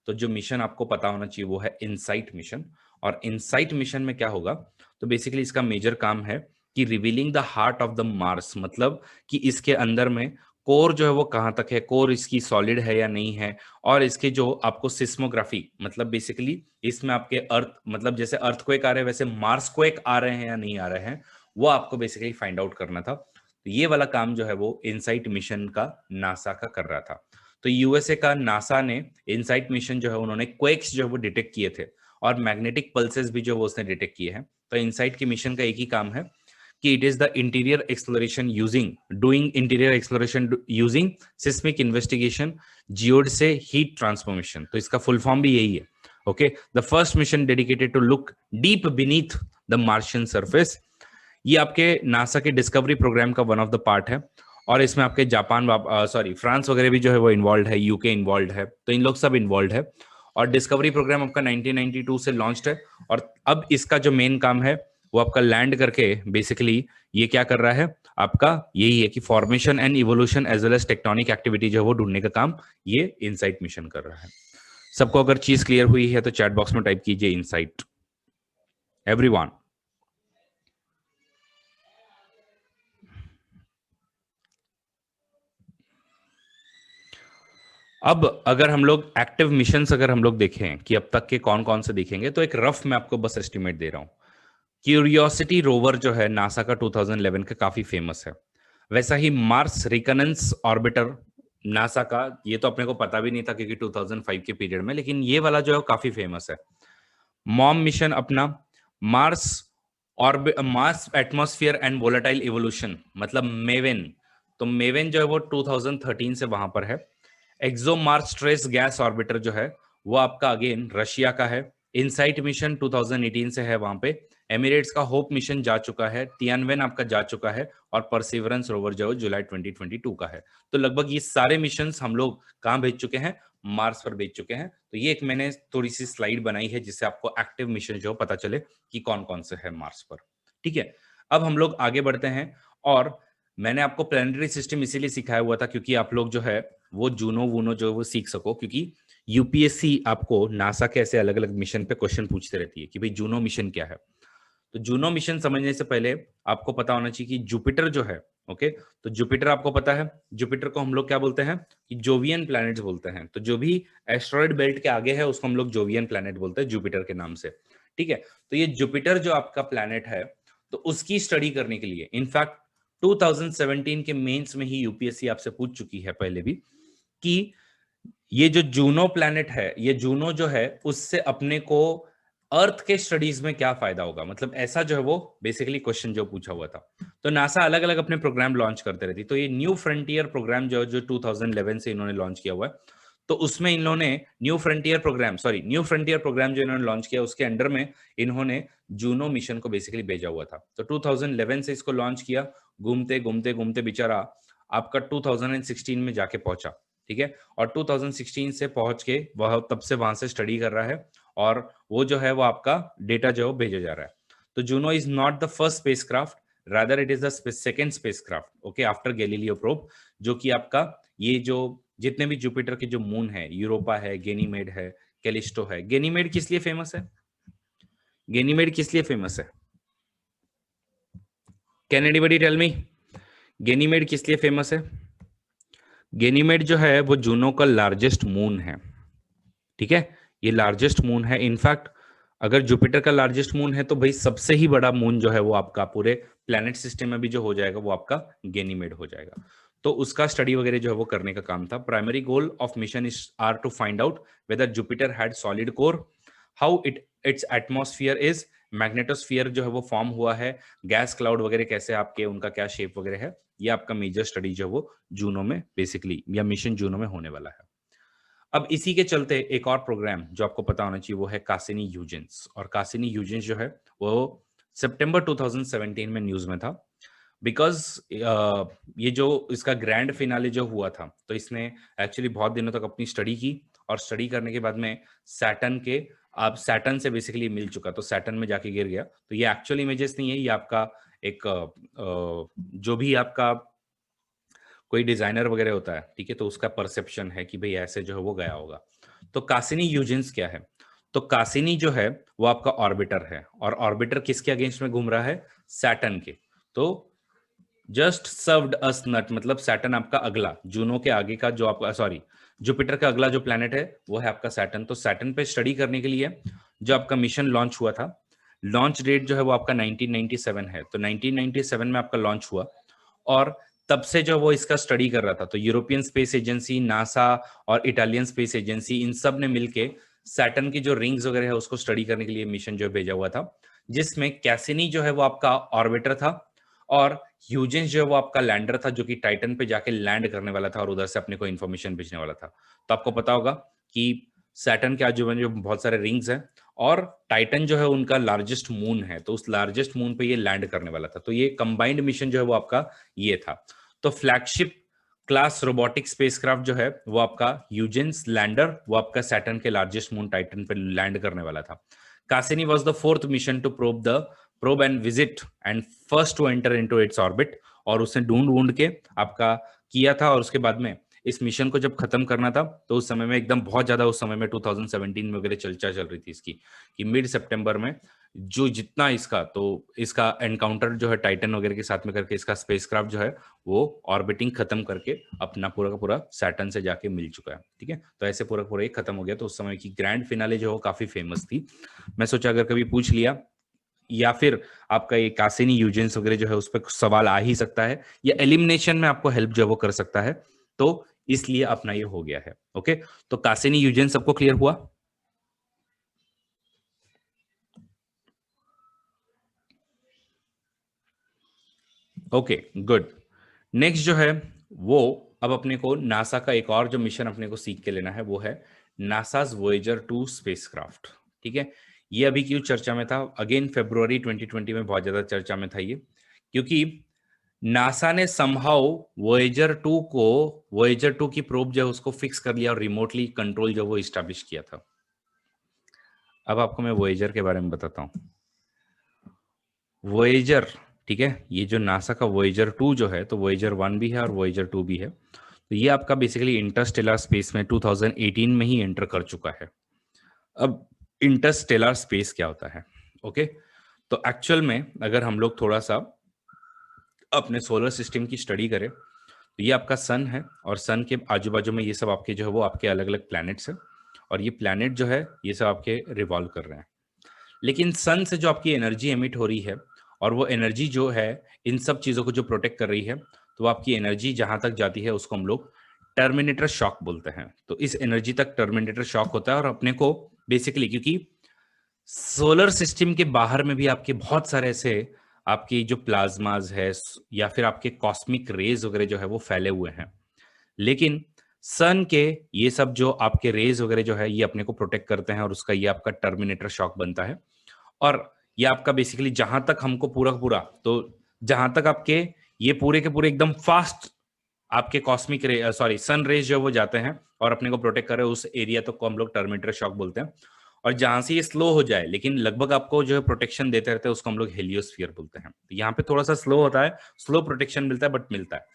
तो जो मिशन आपको पता होना चाहिए वो है इनसाइट मिशन। और इनसाइट मिशन में क्या होगा, तो बेसिकली इसका मेजर काम है कि revealing the heart of the Mars, मतलब कि इसके अंदर में कोर जो है वो कहाँ तक है, कोर इसकी सॉलिड है या नहीं है, और इसके जो आपको सिस्मोग्राफी, मतलब बेसिकली इसमें आपके अर्थ, मतलब जैसे अर्थक्वेक आ रहे हैं वैसे मार्स क्वेक आ रहे हैं या नहीं आ रहे हैं, वो आपको बेसिकली फाइंड आउट करना था। तो ये वाला काम जो है वो इनसाइट मिशन का नासा का कर रहा था। तो यूएसए का नासा ने इनसाइट मिशन जो है उन्होंने क्वेक्स जो है वो डिटेक्ट किए थे, और मैग्नेटिक पल्सेस भी जो वो उसने डिटेक्ट किए हैं। तो इनसाइट की मिशन का एक ही काम है कि it is the interior exploration using, doing interior exploration using seismic investigation geodesy heat transformation. तो इसका फुल फॉर्म भी यही है। Okay, the first mission dedicated to look deep beneath the martian surface. ये आपके नासा के discovery program का one of the part है, और इसमें आपके जापान, सॉरी फ्रांस वगैरह भी जो है वो इन्वॉल्व है, यूके इन्वॉल्व है, तो इन लोग सब इन्वॉल्व है। और डिस्कवरी प्रोग्राम आपका 1992 से लॉन्च्ड है, और अब इसका जो मेन काम है वो आपका लैंड करके बेसिकली ये क्या कर रहा है, आपका यही है कि formation and evolution as well as tectonic activity जो है वो ढूंढने का काम ये इनसाइट मिशन कर रहा है। सबको अगर चीज क्लियर हुई है तो चैट बॉक्स में टाइप कीजिए इनसाइट, एवरीवन। अब अगर हम लोग एक्टिव मिशंस अगर हम लोग देखें कि अब तक के कौन कौन से दिखेंगे, तो एक रफ मैं आपको बस एस्टिमेट दे रहा हूं। क्यूरियोसिटी रोवर जो है नासा का 2011 का काफी फेमस है। वैसा ही मार्स रिकनेंस ऑर्बिटर नासा का, ये तो अपने को पता भी नहीं था क्योंकि 2005 के पीरियड में, लेकिन ये वाला जो है काफी फेमस है। मॉम मिशन अपना मार्स और Mars atmosphere and volatile evolution, मतलब मेवेन। तो मेवेन जो है वो 2013 से वहां पर है। एक्सो मार्स ट्रेस गैस ऑर्बिटर जो है वो आपका अगेन रशिया का है। इनसाइट मिशन 2018 से है वहां पे। एमिरेट्स का होप मिशन जा चुका है, तियानवेन आपका जा चुका है, और परसिवरेंस रोवर जो है जुलाई 2022 का है। तो लगभग ये सारे मिशंस हम लोग कहाँ भेज चुके हैं, मार्स पर भेज चुके हैं। तो ये एक मैंने थोड़ी सी स्लाइड बनाई है जिससे आपको एक्टिव मिशन जो पता चले कि कौन कौन से है मार्स पर। ठीक है, अब हम लोग आगे बढ़ते हैं। और मैंने आपको प्लानिटरी सिस्टम इसीलिए सिखाया हुआ था क्योंकि आप लोग जो है वो जूनो वूनो जो वो सीख सको, क्योंकि यूपीएससी आपको नासा के ऐसे अलग अलग मिशन पे क्वेश्चन पूछते रहती है कि भाई जूनो मिशन क्या है। तो जूनो मिशन समझने से पहले आपको पता होना चाहिए कि जुपिटर जो है, ओके, तो जुपिटर आपको पता है, जुपिटर को हम लोग क्या बोलते हैं कि जोवियन प्लैनेट्स बोलते हैं। तो जो भी एस्ट्रॉयड बेल्ट के आगे है उसको हम लोग जोवियन प्लैनेट बोलते हैं जुपिटर के नाम से। ठीक है, तो ये जुपिटर जो आपका प्लैनेट है, तो उसकी स्टडी करने के लिए इनफैक्ट 2017 के मेंस में ही यूपीएससी आपसे पूछ चुकी है पहले भी कि ये जो जूनो प्लैनेट है, ये जूनो जो है उससे अपने को अर्थ के स्टडीज में क्या फायदा होगा, मतलब ऐसा जो है वो बेसिकली क्वेश्चन जो पूछा हुआ था। तो नासा अलग अलग अपने प्रोग्राम लॉन्च करते रहती। तो ये न्यू फ्रंटियर प्रोग्राम जो 2011 से इन्होंने लॉन्च किया हुआ है, तो उसमें इन्होंने new frontier program, sorry new frontier program जो इन्होंने लॉन्च किया उसके अंडर में इन्होंने जूनो मिशन को बेसिकली भेजा हुआ था। तो 2011 से इसको लॉन्च किया, घूमते घूमते घूमते बेचारा आपका 2016 में जाके पहुंचा। ठीक है, और 2016 से पहुंच के वह तब से वहां से स्टडी कर रहा है, और वो जो है वो आपका डेटा जो है भेजा जा रहा है। तो Juno is not the first spacecraft, rather it is the second spacecraft, okay, after Galileo probe, जो कि आपका ये जो जितने भी जुपिटर के जो मून है, यूरोपा है, गेनीमेड है, कैलिस्टो है। गेनीमेड किस लिए फेमस है, गेनीमेड किस लिए फेमस है, can anybody tell me, Ganymede किस लिए फेमस है? गेनीमेड जो है वो जूनो का लार्जेस्ट मून है। ठीक है, ये लार्जेस्ट मून है। इनफैक्ट अगर जुपिटर का लार्जेस्ट मून है तो भाई सबसे ही बड़ा मून जो है वो आपका पूरे प्लैनेट सिस्टम में भी जो हो जाएगा वो आपका गेनीमेड हो जाएगा। तो उसका स्टडी वगैरह जो है वो करने का काम था। Primary goal of mission is are to find out whether Jupiter had solid core, how its atmosphere is, magnetosphere जो है वो फॉर्म हुआ है, गैस क्लाउड वगैरह कैसे आपके उनका क्या शेप वगैरह है। ये आपका मेजर स्टडी जो है वो जूनो में बेसिकली या मिशन जूनो में होने वाला है। अब इसी के चलते एक और प्रोग्राम जो आपको पता होना चाहिए वो है कासिनी ह्यूजेंस। और कासिनी ह्यूजेंस जो है वो सितंबर 2017 में न्यूज में था, बिकॉज ये जो इसका ग्रैंड फिनाले जो हुआ था, तो इसने एक्चुअली बहुत दिनों तक अपनी स्टडी की, और स्टडी करने के बाद में सैटर्न के आप सैटर्न से बेसिकली मिल चुका, तो सैटर्न में जाके गिर गया। तो ये एक्चुअल इमेजेस नहीं है, ये आपका एक जो भी आपका कोई डिजाइनर वगैरह होता है, ठीक है, तो उसका परसेप्शन है कि भाई ऐसे जो है वो गया होगा। तो कासिनी यूजेंस क्या है? तो कासिनी जो है वो आपका ऑर्बिटर है, और ऑर्बिटर किसके अगेंस्ट में घूम रहा है? सैटर्न के। तो जस्ट सर्व्ड अस नट, मतलब सैटर्न आपका अगला, जूनो के आगे का जो आपका, सॉरी, जुपिटर का अगला जो प्लेनेट है वो है आपका सैटर्न। तो सैटर्न पे स्टडी करने के लिए जो आपका मिशन लॉन्च हुआ था, लॉन्च डेट जो है वो आपका 1997 है, तो 1997 में आपका लॉन्च हुआ, और तब से जो वो इसका स्टडी कर रहा था। तो यूरोपियन स्पेस एजेंसी, नासा और इटालियन स्पेस एजेंसी, इन सब ने मिलके सैटर्न की जो रिंग्स वगैरह है उसको स्टडी करने के लिए मिशन जो भेजा हुआ था, जिसमें कैसिनी जो है वो आपका ऑर्बिटर था, और ह्यूजेंस जो है वो आपका लैंडर था, जो कि टाइटन पे जाके लैंड करने वाला था और उधर से अपने को इन्फॉर्मेशन भेजने वाला था। तो आपको पता होगा कि सैटर्न के आजू बाजू बहुत सारे रिंग्स हैं, और टाइटन जो है उनका लार्जेस्ट मून है, तो उस लार्जेस्ट मून पे ये लैंड करने वाला था। तो ये कंबाइंड मिशन जो है वो आपका ये था। तो फ्लैगशिप क्लास रोबोटिक स्पेसक्राफ्ट जो है वो आपका ह्यूजेंस लैंडर, वो आपका सैटर्न के लार्जेस्ट मून टाइटन पे लैंड करने वाला था। Cassini was the fourth mission to probe and visit and first to enter into its orbit, और उसने ढूंढ ढूंढ के आपका किया था। और उसके बाद में इस मिशन को जब खत्म करना था, तो उस समय में एकदम बहुत ज्यादा, उस समय में 2017 में वगैरह चर्चा चल रही थी इसकी, कि मिड सितंबर में जो जितना इसका एनकाउंटर जो है टाइटन वगैरह के साथ में करके इसका स्पेसक्राफ्ट जो है वो ऑर्बिटिंग खत्म करके अपना पूरा का पूरा सैटर्न से जाके मिल चुका है। ठीक है, तो ऐसे पूरा पूरा एक खत्म हो गया। तो उस समय की ग्रैंड फिनाले जो है वो काफी फेमस थी। मैं सोचा अगर कभी पूछ लिया, या फिर आपका ये कासिनी यूजेंस वगैरह जो है उस पर सवाल आ ही सकता है, या एलिमिनेशन में आपको हेल्प जो है वो कर सकता है, तो इसलिए अपना ये हो गया है। ओके, तो कासिनी यूजेंस सबको क्लियर हुआ? Okay, good. नेक्स्ट जो है वो, अब अपने को नासा का एक और जो मिशन अपने को सीख के लेना है वो है नासाज वोएजर 2 स्पेसक्राफ्ट। ठीक है, ये अभी क्यों चर्चा में था? अगेन फरवरी 2020 में बहुत ज्यादा चर्चा में था ये, क्योंकि नासा ने समहाउ वोएजर 2 की प्रोब जो है उसको फिक्स कर लिया और रिमोटली कंट्रोल जो वो इस्टेब्लिश किया था। अब आपको मैं वोएजर के बारे में बताता हूँ। वोएजर, ठीक है, ये जो नासा का वोएजर 2 जो है, तो वोएजर 1 भी है और वोएजर 2 भी है। तो ये आपका बेसिकली इंटरस्टेलर स्पेस में 2018 में ही एंटर कर चुका है। अब इंटरस्टेलर स्पेस क्या होता है? ओके, तो एक्चुअल में अगर हम लोग थोड़ा सा अपने सोलर सिस्टम की स्टडी करें, तो ये आपका सन है, और सन के आजू बाजू में ये सब आपके जो है वो आपके अलग अलग प्लैनेट्स हैं, और ये प्लैनेट जो है ये सब आपके रिवॉल्व कर रहे हैं। लेकिन सन से जो आपकी एनर्जी एमिट हो रही है, और वो एनर्जी जो है इन सब चीज़ों को जो प्रोटेक्ट कर रही है, तो वो आपकी एनर्जी जहां तक जाती है उसको हम लोग टर्मिनेटर शॉक बोलते हैं। तो इस एनर्जी तक टर्मिनेटर शॉक होता है, और अपने को बेसिकली, क्योंकि सोलर सिस्टम के बाहर में भी आपके बहुत सारे ऐसे आपकी जो प्लाज्माज है या फिर आपके कॉस्मिक रेज वगैरह जो है वो फैले हुए हैं, लेकिन सन के ये सब जो आपके रेज वगैरह जो है ये अपने को प्रोटेक्ट करते हैं, और उसका ये आपका टर्मिनेटर शॉक बनता है। और ये आपका बेसिकली जहां तक हमको पूरा पूरा, तो जहां तक आपके ये पूरे के पूरे एकदम फास्ट आपके कॉस्मिक रे, सॉरी, सन रेज जो वो जाते हैं और अपने को प्रोटेक्ट कर रहे हैं, उस एरिया तक को हम लोग टर्मिनेटर शॉक बोलते हैं। और जहां से ये स्लो हो जाए लेकिन लगभग आपको जो है प्रोटेक्शन देते रहते हैं, उसको हम लोग हेलियोस्फीयर बोलते हैं। तो यहाँ पे थोड़ा सा स्लो होता है, स्लो प्रोटेक्शन मिलता है, बट मिलता है।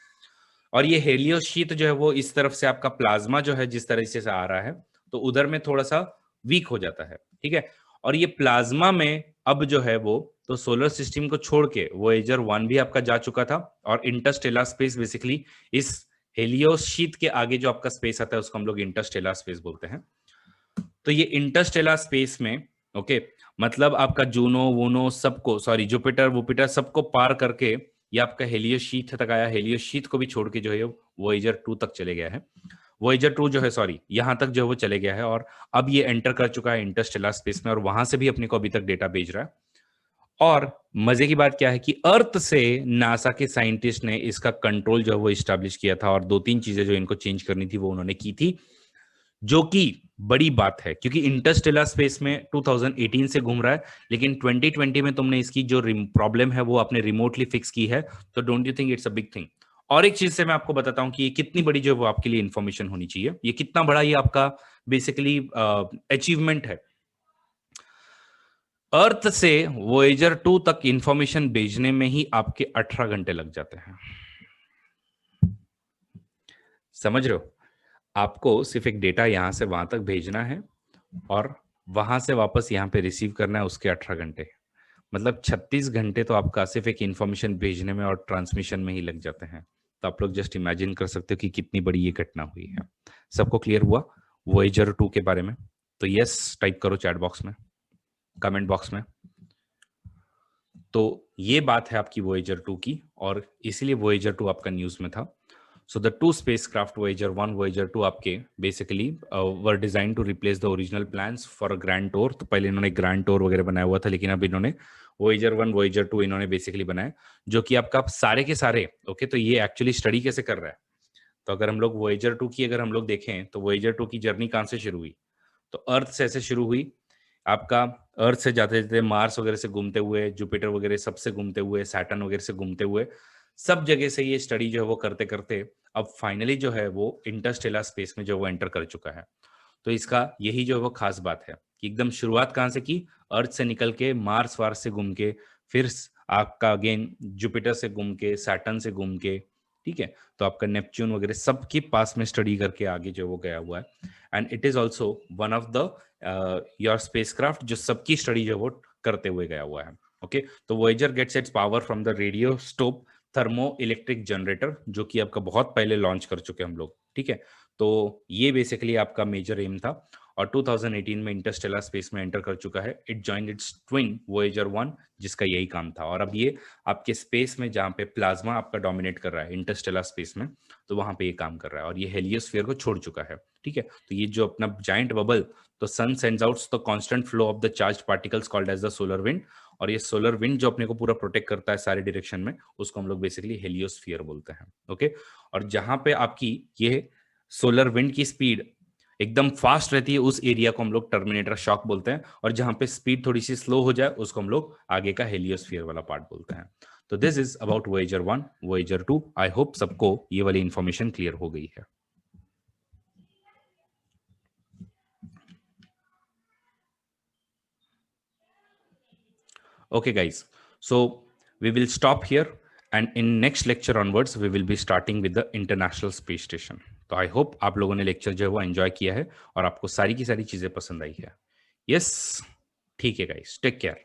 और ये हेलियोशीत जो है वो इस तरफ से आपका प्लाज्मा जो है जिस तरह से आ रहा है, तो उधर में थोड़ा सा वीक हो जाता है। ठीक है, और ये प्लाज्मा में अब जो है वो, तो सोलर सिस्टम को छोड़ के वोएजर 1 भी आपका जा चुका था, और इंटरस्टेलर स्पेस बेसिकली इस हेलियोशीत के आगे जो आपका स्पेस आता है उसको हम लोग इंटरस्टेलर स्पेस बोलते हैं। तो ये इंटरस्टेलर स्पेस में, ओके, मतलब आपका जूनो वूनो सबको, सॉरी, जुपिटर वुपिटर सबको पार करके ये आपका हेलियोशीथ तक आया। हेलियोशीथ को भी छोड़ के जो है वोएजर 2 तक चले गया है। वोएजर 2 जो है, सॉरी, यहां तक जो है वो चले गया है, और अब ये एंटर कर चुका है इंटरस्टेलर स्पेस में, और वहां से भी अपने को अभी तक डेटा भेज रहा है। और मजे की बात क्या है कि अर्थ से नासा के साइंटिस्ट ने इसका कंट्रोल जो है वो इस्टेब्लिश किया था, और 2-3 चीजें जो इनको चेंज करनी थी वो उन्होंने की थी, जो कि बड़ी बात है, क्योंकि इंटरस्टेलर स्पेस में 2018 से घूम रहा है, लेकिन 2020 में तुमने इसकी जो प्रॉब्लम है वो आपने रिमोटली फिक्स की है। तो don't you think it's a big thing? और एक चीज से मैं आपको बताता हूं कि ये कितनी बड़ी जो है वो आपके लिए इंफॉर्मेशन होनी चाहिए, ये कितना बड़ा ये आपका बेसिकली अचीवमेंट है। अर्थ से वोएजर 2 तक इंफॉर्मेशन भेजने में ही आपके 18 घंटे लग जाते हैं। समझ रहे हो? आपको सिर्फ एक डेटा यहां से वहां तक भेजना है और वहां से वापस यहाँ पे रिसीव करना है, उसके 18 घंटे। मतलब 36 घंटे तो आपका सिर्फ एक इंफॉर्मेशन भेजने में और ट्रांसमिशन में ही लग जाते हैं। तो आप लोग जस्ट इमेजिन कर सकते हो कि कितनी बड़ी ये घटना हुई है। सबको क्लियर हुआ वोएजर 2 के बारे में? तो यस टाइप करो चैट बॉक्स में, कमेंट बॉक्स में। तो ये बात है आपकी वोएजर 2 की, और इसीलिए वोएजर 2 आपका न्यूज में था। So the two spacecraft Voyager 1, Voyager 2 आपके basically were design to replace the original plans for a grand tour. तो पहले इन्होंने ग्रैंड टूर वगैरह बनाया हुआ था, लेकिन अब इन्होंने वोएजर 1, वोएजर 2 इन्होंने बेसिकली बनाया, जो कि आपका सारे के सारे ओके। तो ये एक्चुअली स्टडी कैसे कर रहा है? तो अगर हम लोग वोएजर 2 की अगर हम लोग देखें तो वोएजर 2 की जर्नी कहाँ से शुरू हुई? तो अर्थ से ऐसे शुरू हुई, आपका अर्थ से जाते-जाते मार्स वगैरह से घूमते हुए, जुपिटर वगैरह सबसे घूमते हुए, सैटर्न वगैरह से घूमते हुए, सब जगह से ये स्टडी जो है वो करते-करते अब फाइनली जो है वो इंटरस्टेलर स्पेस में जो वो एंटर कर चुका है। तो इसका यही जो है वो खास बात है कि एकदम शुरुआत कहाँ से की? अर्थ से निकल के मार्स-वार्स से घूम के, फिर आपका अगेन जुपिटर से घूम के, सैटर्न से घूम के, ठीक है? तो आपका नेपच्यून वगैरह सबके पास में स्टडी करके आगे जो वो गया हुआ है। And it is also one of the your spacecraft जो सबकी स्टडी जो वो करते हुए गया हुआ है। ओके, तो Voyager gets its power from the radioscope thermoelectric generator, जो कि आपका बहुत पहले लॉन्च कर चुके हम लोग, ठीक है। तो ये बेसिकली आपका मेजर एम था, और 2018 में इंटरस्टेलर स्पेस में एंटर कर चुका है। It joined it's twin Voyager 1, जिसका यही काम था। और अब ये आपके स्पेस में जहाँ पे प्लाज्मा आपका डोमिनेट कर रहा है इंटरस्टेलर स्पेस में, तो वहां पे ये काम कर रहा है, और ये हेलियोस्फीयर को छोड़ चुका है, ठीक है। तो ये जो अपना जाइंट बबल, तो sun sends out the constant flow of the charge particles called as the solar wind, और ये सोलर विंड जो अपने को पूरा प्रोटेक्ट करता है सारे डायरेक्शन में, उसको हम लोग बेसिकली हेलियोस्फीयर बोलते हैं। ओके, और जहां पे आपकी ये सोलर विंड की स्पीड एकदम फास्ट रहती है, उस एरिया को हम लोग टर्मिनेटर शॉक बोलते हैं, और जहां पे स्पीड थोड़ी सी स्लो हो जाए उसको हम लोग आगे का हेलियोस्फीयर वाला पार्ट बोलते हैं। तो this is about Voyager 1, Voyager 2। I hope सबको ये वाली इंफॉर्मेशन क्लियर हो गई है। Okay, guys. So we will stop here, and in next lecture onwards, we will be starting with the International Space Station. तो आई होप आप लोगों ने लेक्चर जो है वो एंजॉय किया है और आपको सारी की सारी चीजें पसंद आई है। यस, ठीक है गाइस, टेक केयर।